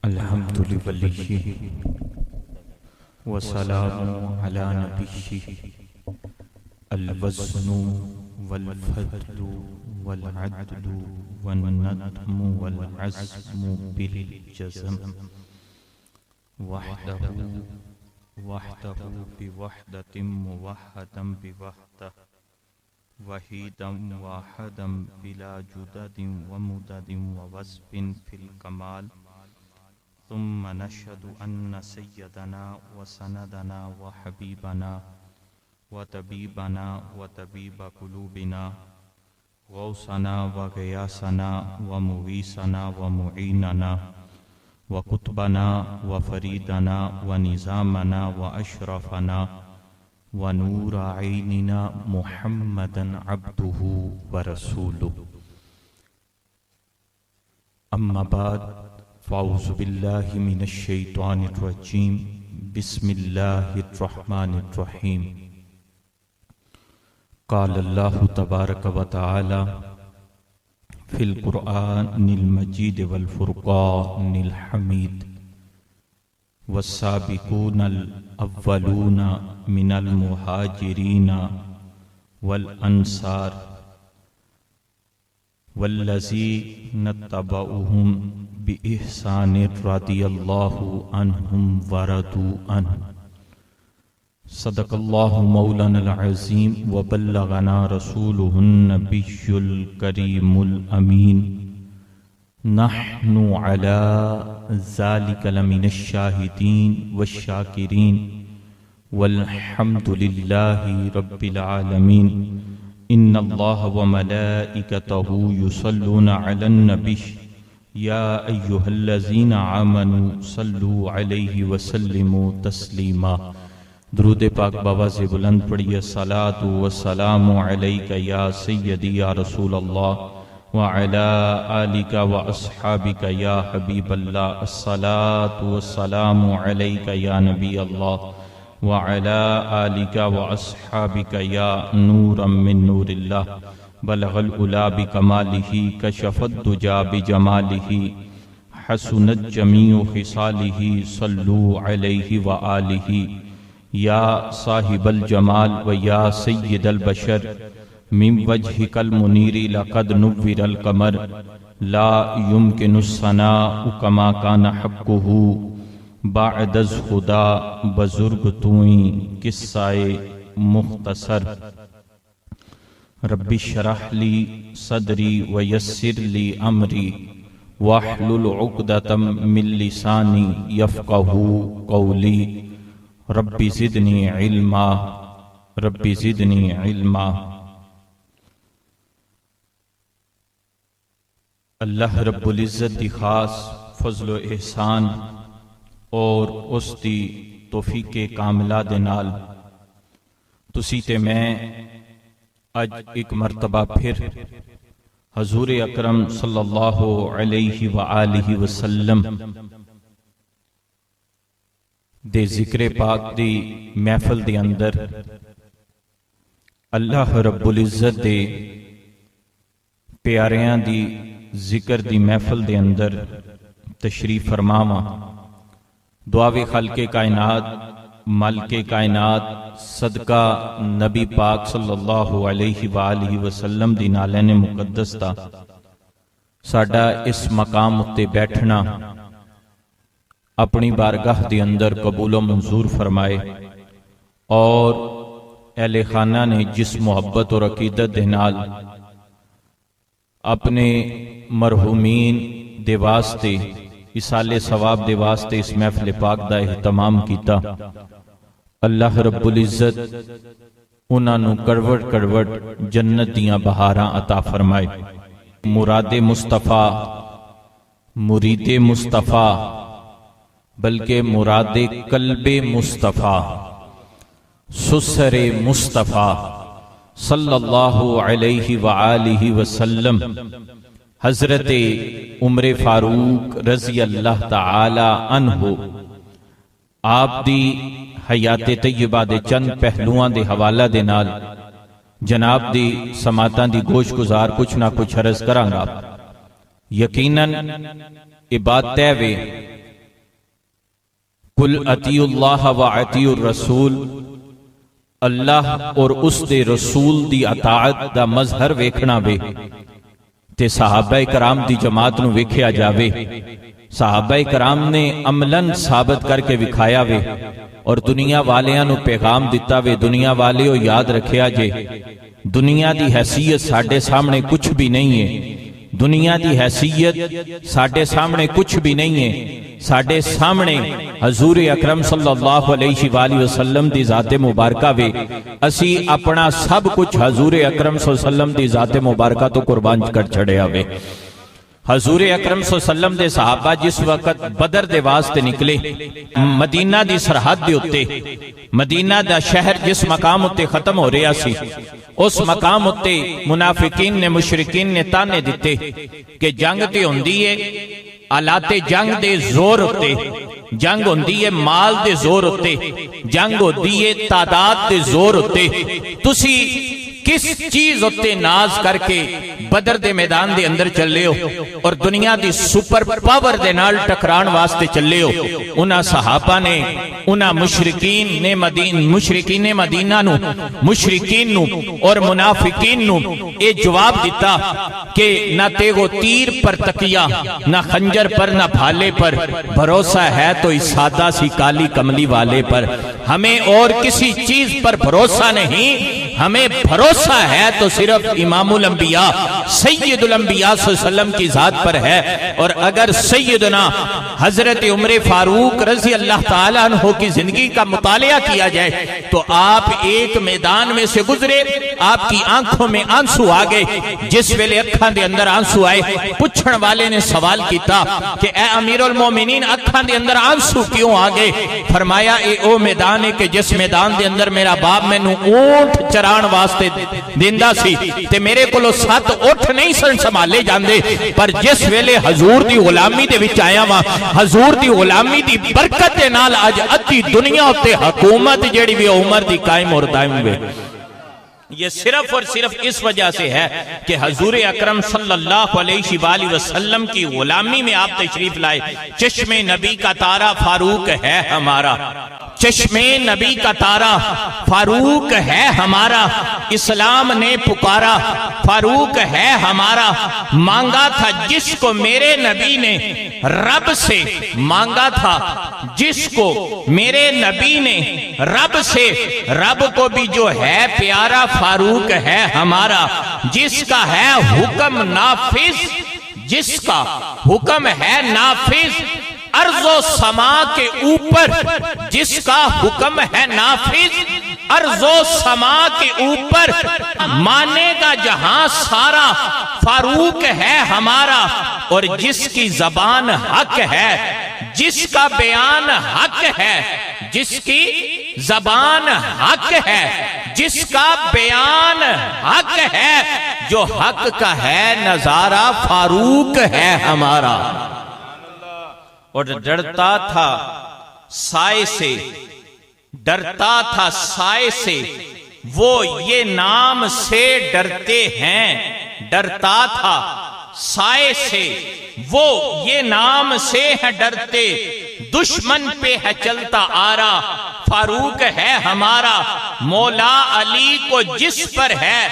الحمد لله وسلام على نبيه الوزن والفضل والعدل والندم والعزم بالجزم وحده بوحدة موحدا بوحدة وحيدا واحدا بلا جدد ومدد ووصف في الكمال ثم نشهد أن سيدنا وسندنا وحبيبنا وطبيبنا وطبيب قلوبنا غوثنا وغياثنا ومغيثنا ومعيننا وقطبنا وفريدنا ونظامنا وأشرفنا ونور عيننا محمدا عبده ورسوله أما بعد فأعوذ بالله من الشيطان الرجيم بسم الله الرحمن الرحيم قال الله تبارك وتعالى في القرآن المجيد والفرقان الحميد والسابقون الأولون من المهاجرين والأنصار والذين اتبعوهم بإحسان رضي الله عنهم ورضوا عنه صدق الله مولانا العظيم وبلغنا رسوله النبي الكريم الأمين نحن على ذلك لمن الشاهدين والشاكرين والحمد لله رب العالمين إن الله وملائكته يصلون على النبي يا أيها الذين آمنوا صلوا عليه وسلموا تسلیما۔ درود پاک بآواز بلند پڑھیے۔ الصلاۃ والسلام علیک یا سیدی یا رسول اللہ وعلی آلک واصحابک یا حبیب اللہ۔ الصلاۃ والسلام علیک یا نبی اللہ وعلی آلک واصحابک یا نورا من نور اللہ۔ بلغ العلا بکمالہ کشف الدجا بجمالہ حسنت جمیع خصالہ صلوا علیہ وآلہ۔ یا صاحب الجمال و یا سید البشر من وجہک المنیر لقد نور القمر لا يمکن الثناء کما کان حقہ بعد از خدا بزرگ توئیں قصہ مختصر۔ رب اشرح لی صدری ویسر لی امری واحلل عقدۃ من لسانی یفقہوا قولی۔ رب زدنی علما رب زدنی علما۔ اللہ رب العزت دی خاص فضل و احسان اور اس دی توفیق کاملہ دے نال تسی تے میں اج ایک مرتبہ پھر حضور اکرم صلی اللہ علیہ وآلہ وسلم دے ذکر پاک دی محفل دے اندر اللہ رب العزت دے پیاریاں دی ذکر دی محفل دے اندر تشریف فرماواں۔ دعاوے خالق کائنات مالک کائنات صدقہ نبی پاک صلی اللہ علیہ وآلہ وسلم دی نالین مقدس دا ساڈا اس مقام اتے بیٹھنا اپنی بارگاہ دی اندر قبول و منظور فرمائے، اور اہل خانہ نے جس محبت اور عقیدت دے نال اپنے مرحومین دے واسطے اصال ثواب دے واسطے اس محفل پاک دا اہتمام کیتا، اللہ رب العزت انہاں نو کروڑ کروڑ جنت دیاں بہاراں عطا فرمائے۔ مراد مصطفیٰ مرید مصطفیٰ بلکہ مراد قلب مصطفیٰ سسر مصطفیٰ صلی اللہ علیہ وآلہ وسلم حضرت عمر فاروق رضی اللہ تعالی عنہ آپ دی حیات طیبہ دے چند پہلوان دے حوالہ دے نال جناب دی سماعتاں دی گوش گزار کچھ نہ کچھ عرض کرانگا۔ یقیناً یہ بات طے وے قل اطیعوا اللہ و اطیعوا الرسول، اللہ اور اس دے رسول دی اطاعت دا مظہر ویکھنا وے تے صحابہ کرام دی جماعت نو ویکھیا جاوے۔ صحابہ کرام نے عملاً ثابت کر کے وکھایا وے اور دنیا والیاں نو پیغام دیتا وے، دنیا والیو یاد رکھیا جے، دنیا دی حیثیت ساڈے سامنے کچھ بھی نہیں ہے، دنیا دی حیثیت ساڈے سامنے کچھ بھی نہیں ہے، ساڈے سامنے حضور اکرم صلی اللہ علیہ وآلہ وسلم دی ذات مبارکہ وے، اسی اپنا سب کچھ حضور اکرم صلی اللہ علیہ وسلم دی ذات مبارکہ تو قربان کر چھڑیا وے۔ حضور اکرم صلی اللہ علیہ وسلم دے صحابہ جس وقت بدر دے واسطے نکلے، مدینہ دی سرحد دے اتے، مدینہ دا شہر جس مقام اتے ختم ہو رہا سی، اس مقام اتے منافقین نے مشرکین نے تانے دیتے کہ جنگ تے ہوندی ہے آلات جنگ دے زور اتے، جنگ ہوندی ہے مال دے زور اتے، جنگ ہوندی ہے تعداد دے زور اتے، تسی کس چیز اتے ناز کر کے بدر دے میدان دے اندر چلے ہو اور دنیا دی سپر پاور دے نال ٹکران واسطے چلے ہو؟ انہاں صحابہ نے انہاں مشرکین مدینہ نو، مشرکین نو اور منافقین نو اے جواب دیتا کہ نہ تیغو تیر پر تکیا، نہ خنجر پر، نہ بھالے پر، بھروسہ ہے تو اس سادہ سی کالی کملی والے پر، ہمیں اور کسی چیز پر بھروسہ نہیں، ہمیں بھروسہ ہے تو صرف امام الانبیاء سید الانبیاء صلی اللہ علیہ وسلم کی ذات پر ہے۔ اور اگر سیدنا حضرت عمر فاروق رضی اللہ تعالیٰ عنہ کی زندگی کا مطالعہ کیا جائے تو آپ ایک میدان میں سے گزرے، آپ کی آنکھوں میں آنسو آگئے، جس ویلے اکھاں دے اندر آنسو آئے، پوچھن والے نے سوال کیتا کہ اے امیر المومنین اکھاں دے اندر آنسو کیوں آگئے؟ فرمایا اے او میدان ہے کہ جس میدان دے اندر میرا باپ میں نو اونٹ چران واسطے دیندہ سی تے میرے کولو 7 اٹھ نہیں سن سنبھالے جاندے، پر جس ویلے حضور دی غلامی دے وچ آیا وا، حضور دی غلامی دی برکت دے نال اج ادھی دنیا تے حکومت جیڑی بھی عمر دی قائم اور دائم ہوئے۔ یہ صرف اور صرف اس وجہ سے ہے کہ حضور اکرم صلی اللہ علیہ وآلہ وسلم کی غلامی میں آپ تشریف لائے۔ چشم نبی کا تارا فاروق ہے ہمارا، چشم نبی کا تارا فاروق ہے ہمارا، اسلام نے پکارا فاروق ہے ہمارا، مانگا تھا جس کو میرے نبی نے رب سے، مانگا تھا جس کو میرے نبی نے رب سے، رب کو بھی جو ہے پیارا فاروق ہے ہمارا، جس کا ہے حکم نافذ، جس کا حکم ہے نافذ ارض و سما کے اوپر، جس کا حکم ہے نافذ ارض و سما کے اوپر، مانے گا جہاں سارا فاروق ہے ہمارا، اور جس کی زبان حق ہے، جس کا بیان حق ہے، جس کی زبان حق ہے، جس کا بیان حق ہے، جو حق کا ہے نظارہ فاروق ہے ہمارا۔ اور ڈرتا تھا سائے سے، ڈرتا تھا سائے سے، وہ یہ نام سے ڈرتے ہیں، ڈرتا تھا سائے سے، وہ یہ نام سے ہے ڈرتے، دشمن پہ ہے چلتا آرا، فاروق ہے ہمارا، مولا علی کو جس پر ہے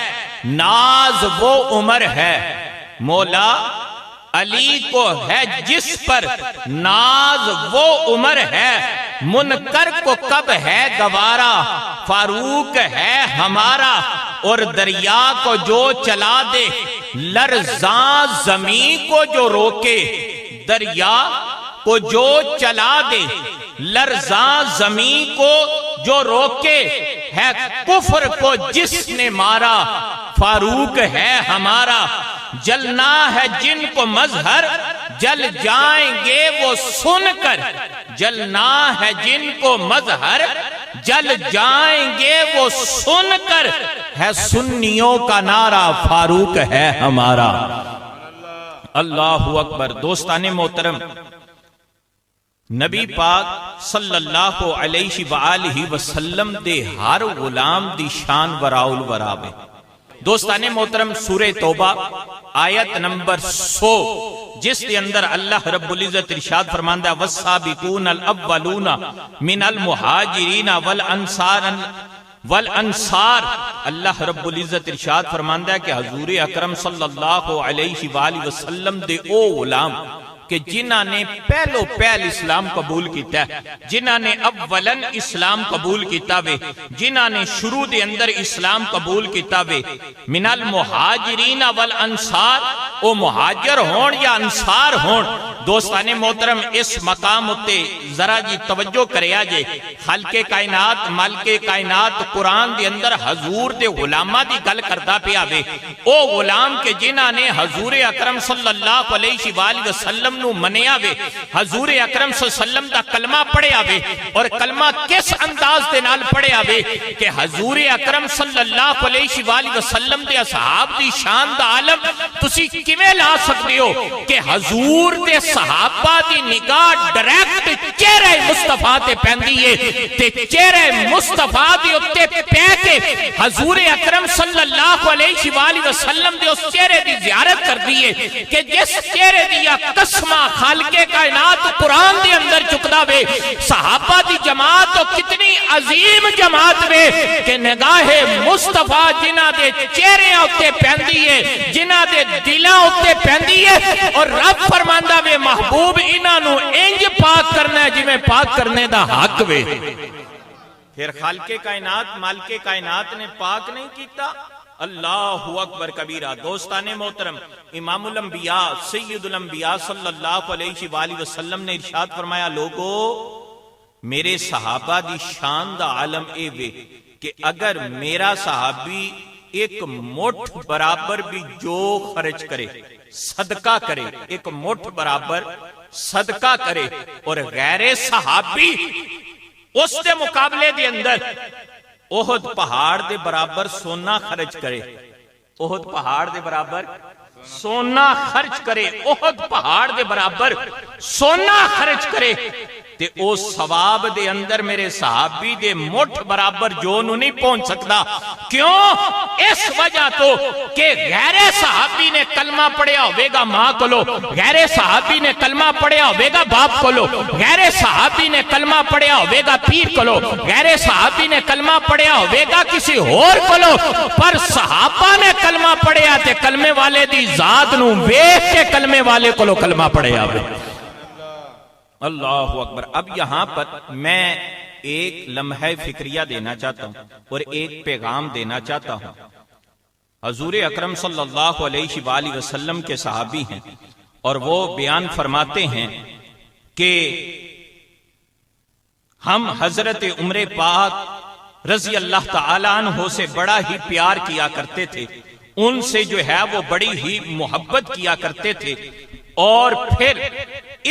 ناز وہ عمر ہے، مولا علی کو ہے جس پر ناز وہ عمر ہے، منکر کو کب ہے گوارا، فاروق ہے ہمارا، اور دریا کو جو چلا دے لرزاں زمین کو جو روکے، دریا کو جو چلا دے لرزاں زمین کو جو روکے، ہے کفر کو جس نے مارا، فاروق ہے ہمارا، جلنا ہے جن کو مظہر جل جائیں گے وہ سن کر، جلنا ہے جن کو مظہر جل جائیں گے وہ سن کر، ہے سنیوں کا نعرہ فاروق ہے ہمارا۔ اللہ اکبر۔ دوستان محترم، نبی پاک صلی اللہ علیہ وآلہ وسلم دے ہر غلام دی شان وراء الوراء۔ دوستان محترم، سورہ توبہ آیت نمبر 100 جس دے اندر اللہ رب العزت ارشاد فرماندا ہے والسابقون الاولون من المہاجرین والانصار اللہ رب العزت ارشاد فرماندا ہے کہ حضور اکرم صلی اللہ علیہ وآلہ وسلم دے او غلام کہ جنہاں نے پہلو پہل اسلام قبول کیتا ہے، جنہاں نے اولن اسلام قبول کیتا وے، جنہاں نے شروع دے اندر اسلام قبول کیتا وے، من المہاجرین والانصار، او مہاجر ہون یا انصار ہون۔ دوستان محترم اس مقام اتے ذرا جی توجہ کریا جے، خالق کائنات مالک کائنات قرآن دے اندر حضور دے غلامہ دی گل کرتا پیا وے، او غلام کے جنہاں نے حضور اکرم صلی اللہ علیہ وآلہ وسلم نو منیا وے، حضور اکرم صلی اللہ علیہ وسلم دا کلمہ پڑھیا وے، اور کلمہ کس انداز دے نال پڑھیا وے کہ حضور اکرم صلی اللہ علیہ وآلہ وسلم دے اصحاب دی شان دا عالم تسی کیویں لا سکتے ہو کہ حضور دے صحابہ دی نگاہ ڈائریکٹ چہرے مصطفیٰ تے پیندی ہے تے چہرے مصطفیٰ دی اتے پہ کے حضور اکرم صلی اللہ علیہ وآلہ وسلم دے اس چہرے دی زیارت کر دیئے کہ جس چہرے دیا قسمہ خالق کائنات قرآن دے اندر چکدا وے، صحابہ دی جماعت تو کتنی عظیم جماعت وے کہ نگاہ مصطفیٰ جنہ دے چہرے اتے پیندی ہے، جنہ دے دلہ اتے پیندی ہے، اور رب فرماندہ وے محبوب انہاں نو انج پاک کرنا ہے جی میں پاک کرنے دا حق وے۔ پھر خالق کائنات مالک کائنات نے پاک نہیں کیتا؟ اللہ اکبر کبیرہ۔ دوستان محترم امام الانبیاء سید الانبیاء صلی اللہ علیہ وآلہ وسلم نے ارشاد فرمایا لوگو میرے صحابہ دی شان دا عالم اے وے کہ اگر میرا صحابی ایک مٹھ برابر بھی جو خرچ کرے صدقہ کرے، ایک مٹھ برابر صدقہ کرے، اور غیر صحابی اس دے مقابلے دے اندر احد پہاڑ دے برابر سونا خرچ کرے، احد پہاڑ دے برابر سونا خرچ کرے، احد پہاڑ دے برابر سونا خرچ کرے، تے او ثواب دے اندر میرے صحابی دے مٹھ برابر جو نو نہیں پہنچ سکتا۔ کیوں؟ اس وجہ تو کہ غیر صحابی نے کلمہ پڑھیا ہوئے گا ماں کولو، غیر صحابی نے کلمہ پڑھیا ہوئے گا باپ کولو، غیر صحابی نے کلمہ پڑھیا ہوئے گا پیر کولو، غیر صحابی نے کلمہ پڑھیا ہوئے گا کسی اور کولو، پر صحابہ نے کلمہ پڑھیا تے کلمے والے دی ذات نو ویکھ کے کلمے والے کولو کلمہ پڑھیا ہوئے۔ اللہ اکبر۔ اب یہاں پر میں ایک لمحہ فکریہ دینا چاہتا ہوں اور ایک پیغام دینا چاہتا ہوں۔ حضور اکرم صلی اللہ علیہ وآلہ وسلم کے صحابی ہیں اور وہ بیان فرماتے ہیں کہ ہم حضرت عمر پاک رضی اللہ تعالیٰ عنہ سے بڑا ہی پیار کیا کرتے تھے، ان سے جو ہے وہ بڑی ہی محبت کیا کرتے تھے، اور پھر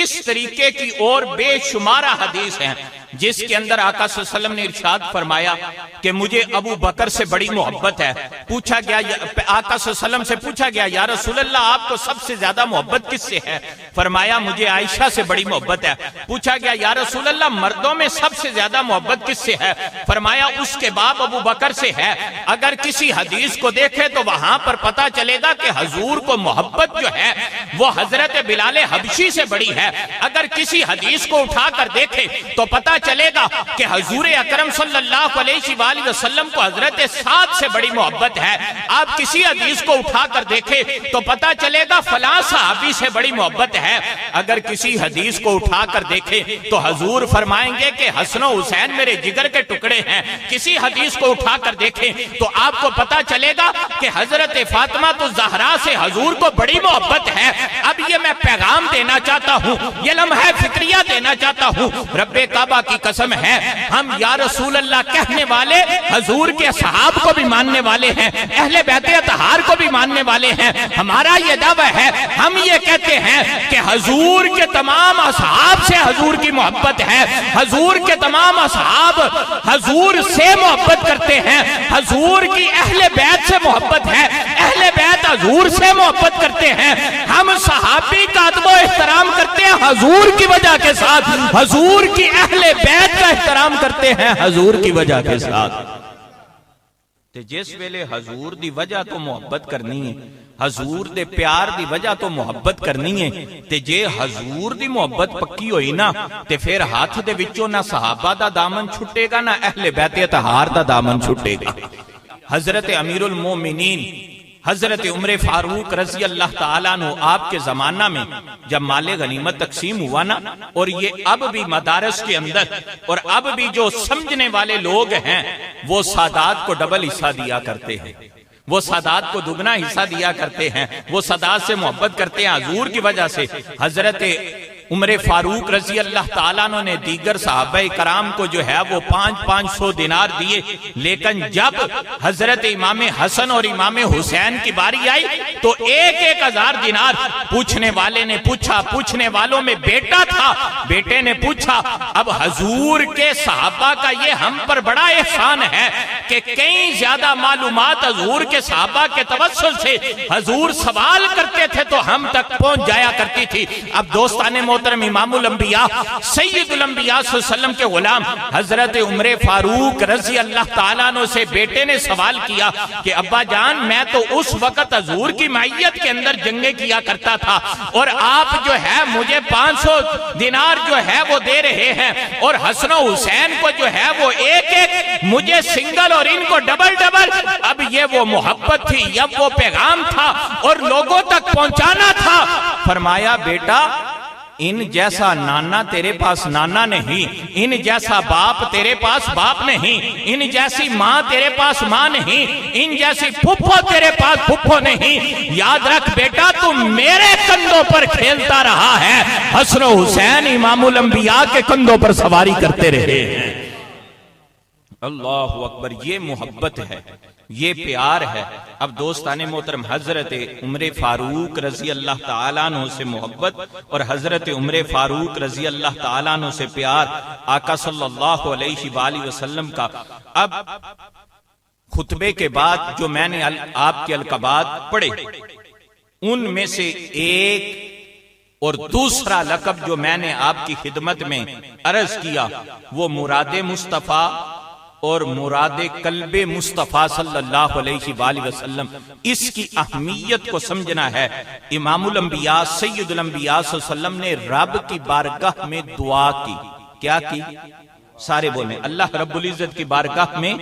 اس طریقے کی اور بے شمارہ حدیث ہیں جس کے اندر آقا صلی اللہ علیہ وسلم نے ارشاد فرمایا کہ مجھے ابو بکر سے بڑی محبت ہے۔ پوچھا گیا آقا صلی اللہ علیہ وسلم سے پوچھا گیا یا رسول اللہ آپ کو سب سے زیادہ محبت کس سے ہے؟ فرمایا مجھے عائشہ سے بڑی محبت ہے۔ پوچھا گیا یا رسول اللہ مردوں میں سب سے زیادہ محبت کس سے ہے؟ فرمایا اس کے بعد ابو بکر سے ہے۔ اگر کسی حدیث کو دیکھے تو وہاں پر پتا چلے گا کہ حضور کو محبت جو ہے وہ حضرت بلال حبشی سے بڑی ہے۔ اگر کسی حدیث کو اٹھا کر دیکھے تو پتا چلے گا کہ حضور اکرم صلی اللہ علیہ وآلہ وسلم کو حضرت سعد سے بڑی محبت ہے۔ آپ کسی حدیث کو اٹھا کر دیکھے تو پتا چلے گا فلاں صحابی سے بڑی محبت ہے۔ اگر کسی حدیث کو اٹھا کر دیکھے تو حضور فرمائیں گے کہ حسن و حسین میرے جگر کے ٹکڑے ہیں۔ کسی حدیث کو اٹھا کر دیکھے تو آپ کو پتا چلے گا کہ حضرت فاطمہ الزہرا سے حضور کو بڑی محبت ہے۔ اب یہ میں پیغام دینا چاہتا ہوں، یہ لمحہ فکریہ دینا چاہتا ہوں، رب کعبہ کی قسم ہے ہم یا رسول اللہ کہنے والے حضور کے صحاب کو بھی ماننے والے ہیں، اہل بیت اطہار کو بھی ماننے والے ہیں۔ ہمارا یہ دعویٰ ہے، ہم یہ کہتے ہیں کہ حضور کے تمام اصحاب سے حضور کی محبت ہے، حضور کے تمام اصحاب حضور سے محبت کرتے ہیں، حضور کی اہل بیت سے محبت ہے، اہل بیت حضور سے محبت کرتے ہیں۔ ہم صحابی کا ادب و احترام کرتے ہیں حضور کی وجہ کے ساتھ، حضور کی اہل بیت کا احترام کرتے ہیں حضور کی وجہ کے ساتھ۔ تے جس ویلے حضور دی وجہ تو محبت کرنی ہے، حضور دے پیار دی وجہ تو محبت کرنی ہے، تے جے حضور دی محبت پکی ہوئی نا تے پھر ہاتھ دے وچوں نہ صحابہ دا دامن چھٹے گا نہ اہل بیت اطہار دا دامن چھٹے گا۔ حضرت امیر المومنین حضرت عمر فاروق رضی اللہ تعالیٰ عنہ آپ کے زمانہ میں جب مال غنیمت تقسیم ہوا نا، اور یہ اب بھی مدارس کے اندر اور اب بھی جو سمجھنے والے لوگ ہیں وہ سادات کو ڈبل حصہ دیا کرتے ہیں، وہ سادات کو دگنا حصہ دیا کرتے ہیں، وہ سادات سے محبت کرتے ہیں حضور کی وجہ سے۔ حضرت عمر فاروق رضی اللہ تعالیٰ عنہ نے دیگر صحابہ کرام کو جو ہے وہ 500 دینار دیے، لیکن جب حضرت امام حسن اور امام حسین کی باری آئی تو 1000 دینار پوچھنے والے نے پوچھا، پوچھنے والوں میں بیٹا تھا، بیٹے نے پوچھا اب حضور کے صحابہ کا یہ ہم پر بڑا احسان ہے کہ کئی زیادہ معلومات حضور کے صحابہ کے توسل سے حضور سوال کرتے تھے تو ہم تک پہنچ جایا کرتی تھی۔ اب دوستان محترم، امام الانبیاء سید الانبیاء صلی اللہ علیہ وسلم کے غلام حضرت عمر فاروق رضی اللہ تعالیٰ عنہ سے بیٹے نے سوال کیا کہ ابا جان میں تو اس وقت حضور کی معیت کے اندر جنگیں کیا کرتا تھا اور آپ جو ہے مجھے 500 دینار جو ہے وہ دے رہے ہیں اور حسن و حسین کو جو ہے وہ ایک مجھے سنگل اور ان کو ڈبل۔ اب یہ وہ محبت تھی، اب وہ پیغام تھا اور لوگوں تک پہنچانا تھا۔ فرمایا بیٹا ان جیسا نانا تیرے پاس نانا نہیں، ان جیسا باپ تیرے پاس باپ نہیں، ان جیسی ماں تیرے پاس ماں نہیں، ان جیسی پھپھو تیرے پاس پھپھو نہیں۔ یاد رکھ بیٹا تم میرے کندھوں پر کھیلتا رہا ہے، حسن و حسین امام الانبیاء کے کندھوں پر سواری کرتے رہے ہیں۔ اللہ اکبر، یہ محبت ہے، یہ پیار ہے۔ اب دوستان محترم، حضرت عمر فاروق رضی اللہ تعالیٰ عنہ سے محبت اور حضرت عمر فاروق رضی اللہ تعالیٰ عنہ سے پیار آقا صلی اللہ علیہ وآلہ وسلم کا۔ اب خطبے کے بعد جو میں نے آپ کے القابات پڑھے ان میں سے ایک اور دوسرا لقب جو میں نے آپ کی خدمت میں عرض کیا وہ مراد مصطفیٰ اور مراد قلب مصطفیٰ صلی اللہ علیہ وآلہ وسلم، اس کی اہمیت کو سمجھنا ہے۔ امام الانبیاء سید الانبیاء صلی اللہ علیہ وسلم نے رب کی بارگاہ میں دعا کی۔ کیا کی؟ سارے بولیں، اللہ رب العزت کی بارگاہ میں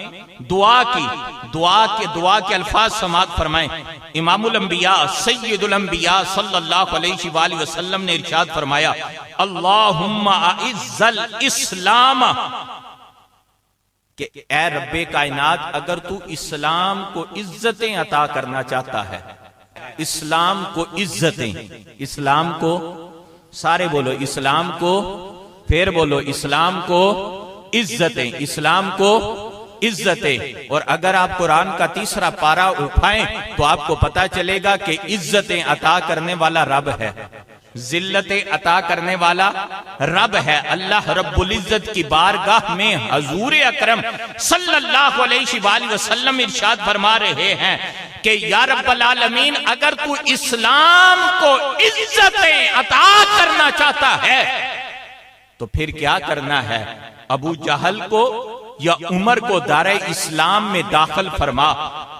دعا کی۔ دعا کے الفاظ سماعت فرمائیں۔ امام الانبیاء سید الانبیاء صلی اللہ علیہ وآلہ وسلم نے ارشاد فرمایا اللہم اعز الاسلام، کہ اے رب کائنات اگر تو اسلام کو عزتیں عطا کرنا چاہتا ہے، اسلام کو عزتیں، اسلام کو، سارے بولو اسلام کو، پھر بولو اسلام کو عزتیں، اسلام کو عزتیں۔ اور اگر آپ قرآن کا تیسرا پارہ اٹھائیں تو آپ کو پتا چلے گا کہ عزتیں عطا کرنے والا رب ہے، ذلت عطا کرنے والا رب ہے۔ اللہ رب العزت کی بارگاہ میں حضور اکرم صلی اللہ علیہ وآلہ وسلم ارشاد فرما رہے ہیں کہ یا رب العالمین اگر تو اسلام کو عزتیں عطا کرنا چاہتا ہے تو پھر کیا کرنا ہے؟ ابو جہل کو یا عمر کو دار اسلام میں داخل فرما۔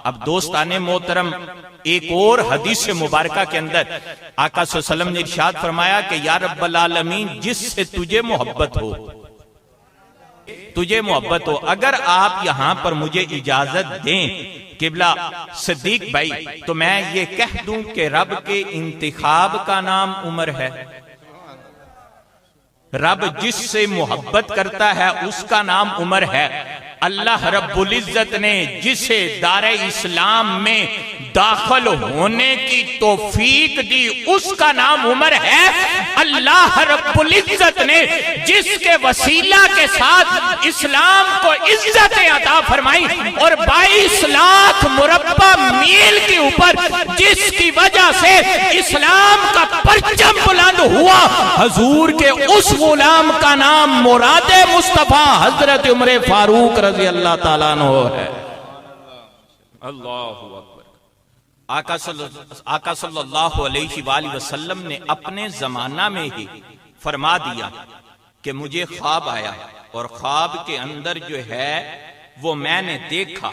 اب دوستان محترم، ایک اور حدیث مبارکہ کے اندر آقا صلی اللہ علیہ وسلم نے ارشاد فرمایا کہ یا رب العالمین جس سے تجھے محبت ہو، تجھے محبت ہو، اگر آپ یہاں پر مجھے اجازت دیں قبلہ صدیق بھائی تو میں یہ کہہ دوں کہ رب کے انتخاب کا نام عمر ہے۔ رب جس سے محبت کرتا ہے اس کا نام عمر ہے۔ اللہ رب العزت نے جسے دار اسلام میں داخل ہونے کی توفیق دی اس کا نام عمر ہے۔ اللہ رب العزت نے جس کے وسیلہ کے ساتھ اسلام کو عزتیں عطا فرمائی اور 22 لاکھ مربع میل کے اوپر جس کی وجہ سے اسلام کا پرچم بلند ہوا، حضور کے اس غلام کا نام مراد مصطفیٰ حضرت عمر فاروق رضی اللہ تعالیٰ عنہ ہے۔ اللہ اکبر۔ آقا صلی اللہ علیہ وآلہ وسلم نے اپنے زمانہ میں ہی فرما دیا کہ مجھے خواب آیا اور خواب کے اندر جو ہے وہ میں نے دیکھا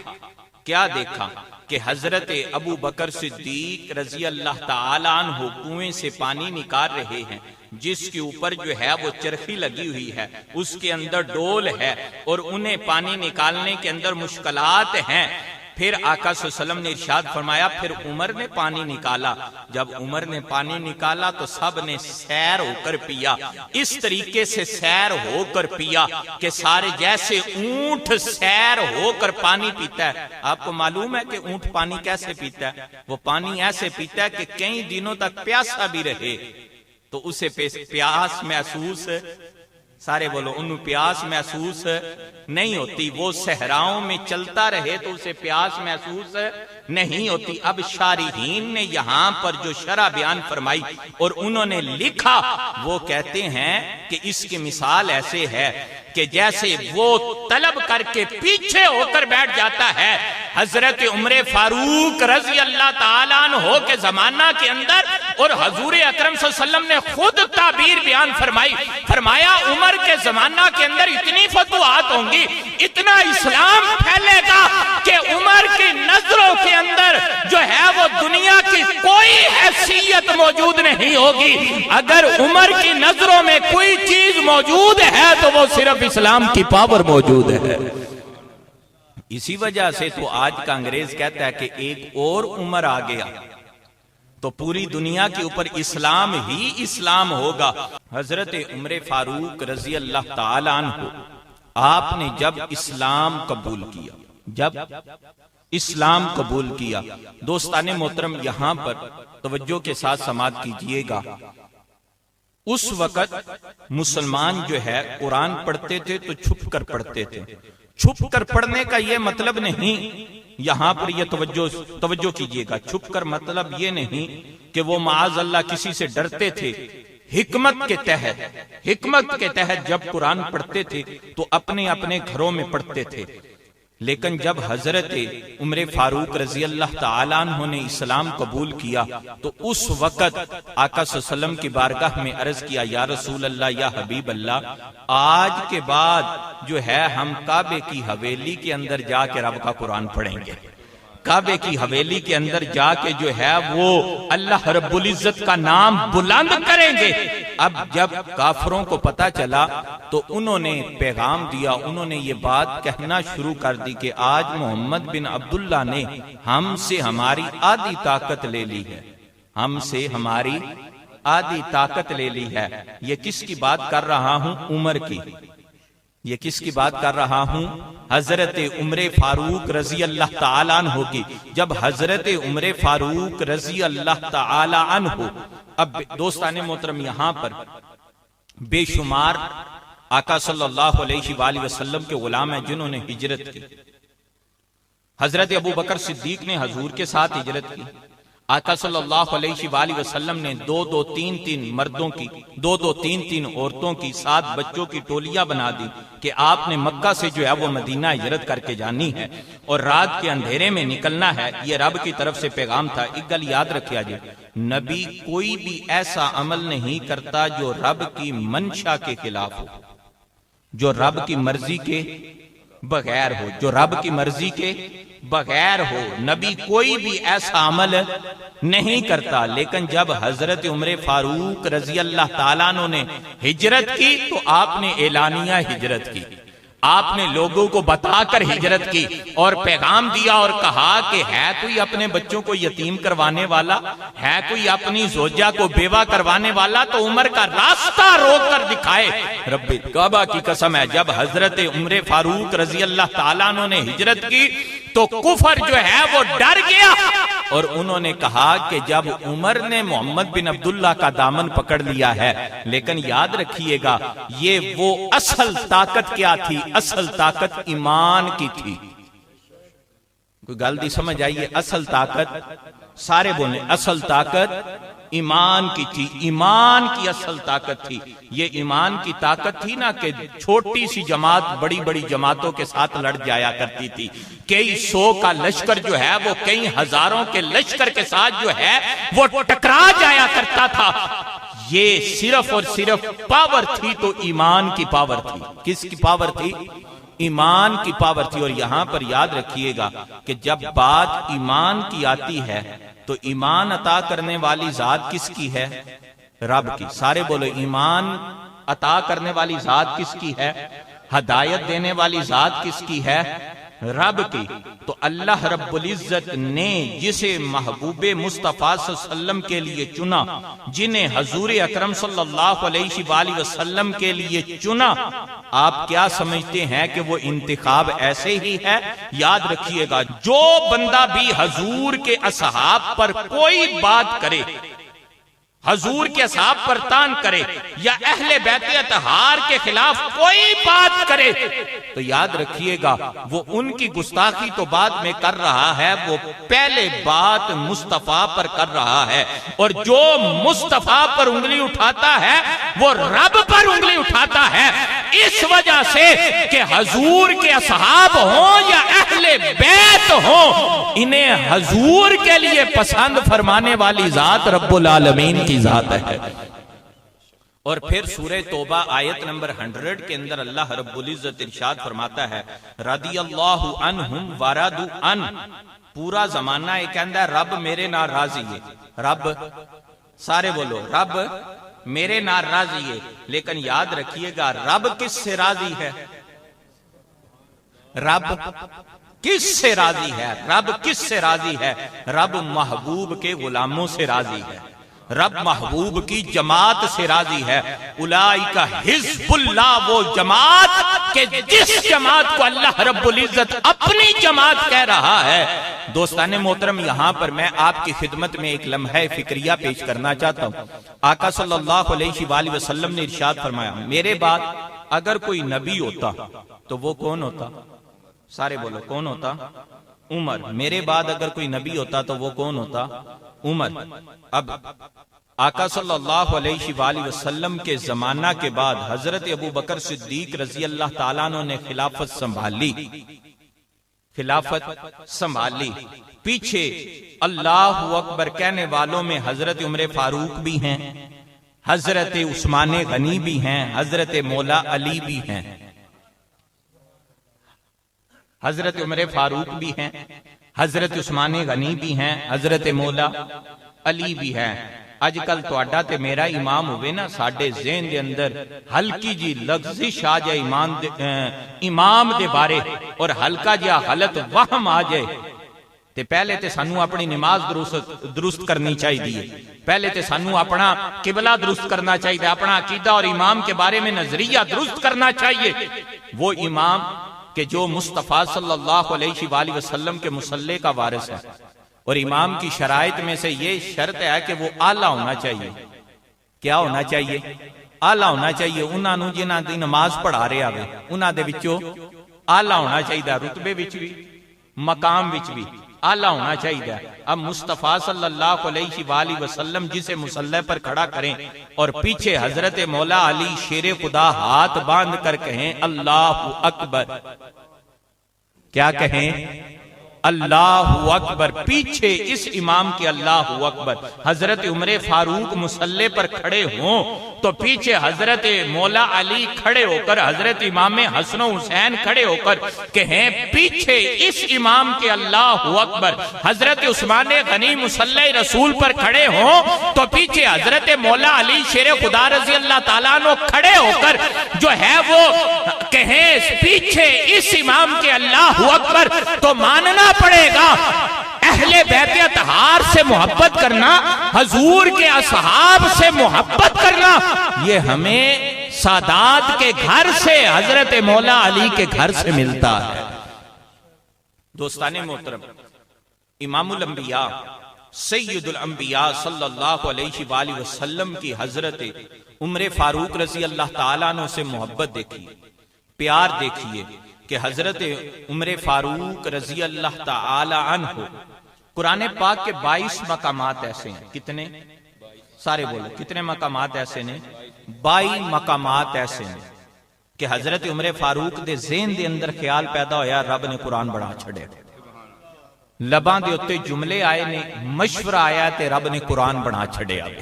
کیا دیکھا کہ حضرت ابو بکر صدیق رضی اللہ تعالیٰ عنہ کنویں سے پانی نکال رہے ہیں، جس کے اوپر جو ہے وہ چرخی لگی ہوئی ہے، اس کے اندر ڈول ہے، اور انہیں پانی نکالنے کے اندر مشکلات ہیں۔ پھر آقا صلی اللہ علیہ وسلم نے ارشاد فرمایا، پھر عمر نے پانی نکالا۔ جب عمر نے پانی نکالا تو سب نے سیر ہو کر پیا، اس طریقے سے سیر ہو کر پیا کہ سارے جیسے اونٹ سیر ہو کر پانی پیتا ہے۔ آپ کو معلوم ہے کہ اونٹ پانی کیسے پیتا ہے؟ وہ پانی ایسے پیتا ہے کہ کئی دنوں تک پیاسا بھی رہے تو اسے پیاس محسوس، سارے بولو، انہوں پیاس محسوس نہیں ہوتی۔ وہ صحراؤں میں چلتا رہے تو اسے پیاس محسوس نہیں ہوتی۔ اب شارحین نے یہاں پر جو شرح بیان فرمائی اور انہوں نے لکھا، وہ کہتے ہیں کہ اس کی مثال ایسے ہے کہ جیسے وہ طلب کر کے پیچھے ہو کر بیٹھ جاتا ہے۔ حضرت عمر فاروق رضی اللہ تعالیٰ عنہ کے زمانہ کے اندر، اور حضور اکرم صلی اللہ علیہ وسلم نے خود تعبیر بیان فرمائی، فرمایا عمر کے زمانہ کے اندر اتنی فتوحات ہوں گی، اتنا اسلام پھیلے گا کہ عمر کی نظروں کے اندر جو ہے وہ دنیا کی کوئی حیثیت موجود نہیں ہوگی۔ اگر عمر کی نظروں میں کوئی چیز موجود ہے تو وہ صرف اسلام کی پاور موجود ہے۔ اسی وجہ سے تو آج کا انگریز کہتا ہے کہ ایک اور عمر آ گیا تو پوری دنیا کے اوپر اسلام ہی اسلام ہوگا۔ حضرت عمر فاروق رضی اللہ تعالیٰ عنہ، آپ نے جب اسلام قبول کیا، دوستان محترم یہاں پر توجہ کے ساتھ سماعت کیجئے گا۔ اس وقت مسلمان جو ہے قرآن پڑھتے تھے تو چھپ کر پڑھتے تھے۔ چھپ کر پڑھنے کا یہ مطلب نہیں، یہاں پر یہ توجہ کیجئے گا، چھپ کر مطلب یہ نہیں کہ وہ معاذ اللہ کسی سے ڈرتے تھے۔ حکمت کے تحت جب قرآن پڑھتے تھے تو اپنے اپنے گھروں میں پڑھتے تھے، لیکن جب حضرت عمر فاروق رضی اللہ تعالیٰ عنہ نے اسلام قبول کیا تو اس وقت آقا صلی اللہ علیہ وسلم کی بارگاہ میں عرض کیا، یا رسول اللہ، یا حبیب اللہ، آج کے بعد جو ہے ہم کعبے کی حویلی کے اندر جا کے رب کا قرآن پڑھیں گے، کعبے کی حویلی کے اندر جا کے جو ہے وہ اللہ رب العزت کا نام بلند کریں گے۔ اب جب کافروں کو پتا چلا تو انہوں نے پیغام دیا، انہوں نے یہ بات کہنا شروع کر دی کہ آج محمد بن عبداللہ نے ہم سے ہماری آدھی طاقت لے لی ہے، ہم سے ہماری آدھی طاقت لے لی ہے۔ یہ کس کی بات کر رہا ہوں؟ عمر کی۔ یہ کس کی بات کر رہا ہوں؟ حضرت عمر فاروق رضی اللہ تعالیٰ عنہ کی۔ جب حضرت عمر فاروق رضی اللہ تعالیٰ عنہ، اب دوستان محترم یہاں پر بے شمار آقا صلی اللہ علیہ وآلہ وسلم کے غلام ہیں جنہوں نے ہجرت کی۔ حضرت ابو بکر صدیق نے حضور کے ساتھ ہجرت کی۔ آقا صلی اللہ علیہ وآلہ وسلم نے دو تین مردوں کی، دو تین عورتوں کی، 7 بچوں کی ٹولیاں بنا دی کہ آپ نے مکہ سے جو ہے وہ مدینہ ہجرت کر کے جانی ہے اور رات کے اندھیرے میں نکلنا ہے۔ یہ رب کی طرف سے پیغام تھا۔ ایک گل یاد رکھیا جی، نبی کوئی بھی ایسا عمل نہیں کرتا جو رب کی منشا کے خلاف ہو، جو رب کی مرضی کے بغیر ہو، جو رب کی مرضی کے بغیر ہو۔ نبی کوئی بھی ایسا عمل نہیں کرتا، لیکن جب حضرت عمر فاروق رضی اللہ تعالیٰ عنہ نے ہجرت کی تو آپ نے اعلانیہ ہجرت کی، آپ نے لوگوں کو بتا کر ہجرت کی اور پیغام دیا اور کہا کہ ہے کوئی اپنے بچوں کو یتیم کروانے والا، ہے کوئی اپنی زوجہ کو بیوہ کروانے والا تو عمر کا راستہ روک کر دکھائے۔ رب کعبہ کی قسم ہے، جب حضرت عمر فاروق رضی اللہ تعالیٰ عنہ نے ہجرت کی تو کفر جو ہے وہ ڈر گیا اور انہوں نے کہا کہ جب عمر نے محمد بن عبداللہ کا دامن پکڑ لیا ہے، لیکن یاد رکھیے گا یہ وہ اصل طاقت کیا تھی؟ اصل طاقت ایمان کی تھی۔ کوئی گل دی سمجھ آئیے؟ اصل طاقت، سارے بولیں، اصل طاقت ایمان کی تھی، ایمان کی اصل طاقت تھی۔ یہ ایمان کی طاقت تھی نا کہ چھوٹی سی جماعت بڑی بڑی جماعتوں کے ساتھ لڑ جایا کرتی تھی، کئی 100 کا لشکر جو ہے وہ کئی ہزاروں کے لشکر کے ساتھ جو ہے وہ ٹکرا جایا کرتا تھا۔ یہ صرف اور صرف پاور تھی تو ایمان کی پاور تھی. کس کی پاور تھی؟ ایمان کی پاور تھی. اور یہاں پر یاد رکھیے گا کہ جب بات ایمان کی آتی ہے تو ایمان عطا کرنے والی ذات کس کی ہے؟ رب کی. سارے بولو ایمان عطا کرنے والی ذات کس کی ہے؟ ہدایت دینے والی ذات کس کی ہے؟ رب کی. تو اللہ رب العزت نے جسے محبوب مصطفیٰ صلی اللہ علیہ وسلم کے لیے چنا، جنہیں حضور اکرم صلی اللہ علیہ وآلہ وسلم کے لیے چنا، آپ کیا سمجھتے ہیں کہ وہ انتخاب ایسے ہی ہے؟ یاد رکھیے گا جو بندہ بھی حضور کے اصحاب پر کوئی بات کرے، حضور کے اصحاب پر تان کرے یا اہل بیت اطہار کے خلاف کوئی بات کرے تو یاد رکھیے گا وہ ان کی گستاخی تو بعد میں کر رہا ہے، وہ پہلے بات مصطفیٰ پر کر رہا ہے. اور جو مصطفیٰ پر انگلی اٹھاتا ہے وہ رب پر انگلی اٹھاتا ہے. اس وجہ سے کہ حضور کے اصحاب ہوں یا اہل بیت ہوں، انہیں حضور کے لیے پسند فرمانے والی ذات رب العالمین کی ذات ہے. اور پھر سورہ توبہ آیت نمبر 100 کے اندر اللہ رب العزت ارشاد فرماتا ہے رضی اللہ عنہم ورضوا عنہ. پورا زمانہ یہ کہندا ہے رب میرے نال راضی ہے. رب، سارے بولو رب میرے نال راضی ہے. لیکن یاد رکھیے گا رب کس سے راضی ہے؟ رب کس سے راضی ہے؟ رب کس سے راضی ہے؟ رب محبوب کے غلاموں سے راضی ہے. رب محبوب کی جماعت سے راضی ہے. اولئک حزب اللہ، وہ جماعت کہ جس جماعت کو اللہ رب العزت اپنی جماعت کہہ رہا ہے. دوستان محترم، یہاں پر میں آپ کی خدمت میں ایک لمحہ فکریہ پیش کرنا چاہتا ہوں. آقا صلی اللہ علیہ وآلہ وسلم نے ارشاد فرمایا میرے بعد اگر کوئی نبی ہوتا تو وہ کون ہوتا؟ سارے بولو کون ہوتا؟ عمر. میرے بعد اگر کوئی نبی ہوتا تو وہ کون ہوتا؟ عمر. اب آقا صلی اللہ علیہ وآلہ وسلم کے زمانہ کے بعد حضرت ابو بکر صدیق رضی اللہ تعالیٰ عنہ نے خلافت سنبھالی. خلافت سنبھالی. پیچھے اللہ اکبر کہنے والوں میں حضرت عمر فاروق بھی ہیں، حضرت عثمان غنی بھی ہیں، حضرت مولا علی بھی ہیں. حضرت عمر فاروق بھی ہیں، حضرت عثمان غنی بھی ہیں، حضرت مولا علی بھی ہیں. اج کل تہاڈا تے میرا امام ہوئے نا، ساڈے ذہن دے اندر ہلکی جی لغزش آ جائے امام دے بارے اور ہلکا جہا غلط وہم آ جائے تے پہلے تے سانو اپنی نماز درست کرنی چاہیے. پہلے تے سانو اپنا قبلہ درست کرنا چاہیے، اپنا عقیدہ اور امام کے بارے میں نظریہ درست کرنا چاہیے. وہ امام کہ جو مصطفیٰ صلی اللہ علیہ وآلہ وسلم کے مصلی کا وارث ہے. اور امام کی شرائط میں سے یہ شرط ہے کہ وہ اعلیٰ ہونا چاہیے. کیا ہونا چاہیے؟ اعلیٰ ہونا چاہیے. انہاں نوں جنہاں دی نماز پڑھا رہے آوے انہاں دے وچوں اعلیٰ ہونا چاہیے، رتبے وچ بھی مقام وچ بھی اعلیٰ ہونا چاہیے. اب مصطفیٰ صلی اللہ علیہ وآلہ وسلم جسے مصلی پر کھڑا کریں اور پیچھے حضرت مولا علی شیر خدا ہاتھ باندھ کر کہیں اللہ اکبر، کیا کہیں؟ اللہ اکبر. پیچھے اس امام کے اللہ اکبر. حضرت عمر فاروق مصلی پر کھڑے ہوں تو پیچھے حضرت مولا علی کھڑے ہو کر، حضرت امام حسن و حسین کھڑے ہو کر کہیں پیچھے اس امام کے اللہ اکبر. حضرت عثمان غنی مصلی رسول پر کھڑے ہوں تو پیچھے حضرت مولا علی شیر خدا رضی اللہ تعالیٰ عنہ کھڑے ہو کر جو ہے وہ کہیں پیچھے اس امام کے اللہ اکبر. تو ماننا پڑے گا اہل بیت اطہار سے محبت کرنا، حضور کے اصحاب سے محبت کرنا، یہ ہمیں سادات کے گھر سے، حضرت مولا علی کے گھر سے ملتا ہے. دوستان محترم، امام الانبیاء سید الانبیاء صلی اللہ علیہ وآلہ وسلم کی حضرت عمر فاروق رضی اللہ تعالیٰ عنہ سے محبت دیکھیے، پیار دیکھیے کہ حضرت عمر فاروق رضی اللہ تعالی عنہ قرآن پاک کے 22 مقامات ایسے ہیں. کتنے؟ سارے بولو کتنے مقامات ایسے ہیں؟ 22 مقامات ایسے ہیں کہ حضرت عمر فاروق دے ذہن دے اندر خیال پیدا ہویا رب نے قرآن بڑھا چھڑے، لباں دے اتے جملے آئے نے، مشورہ آیا تے رب نے قرآن بڑھا چھڑے آئے.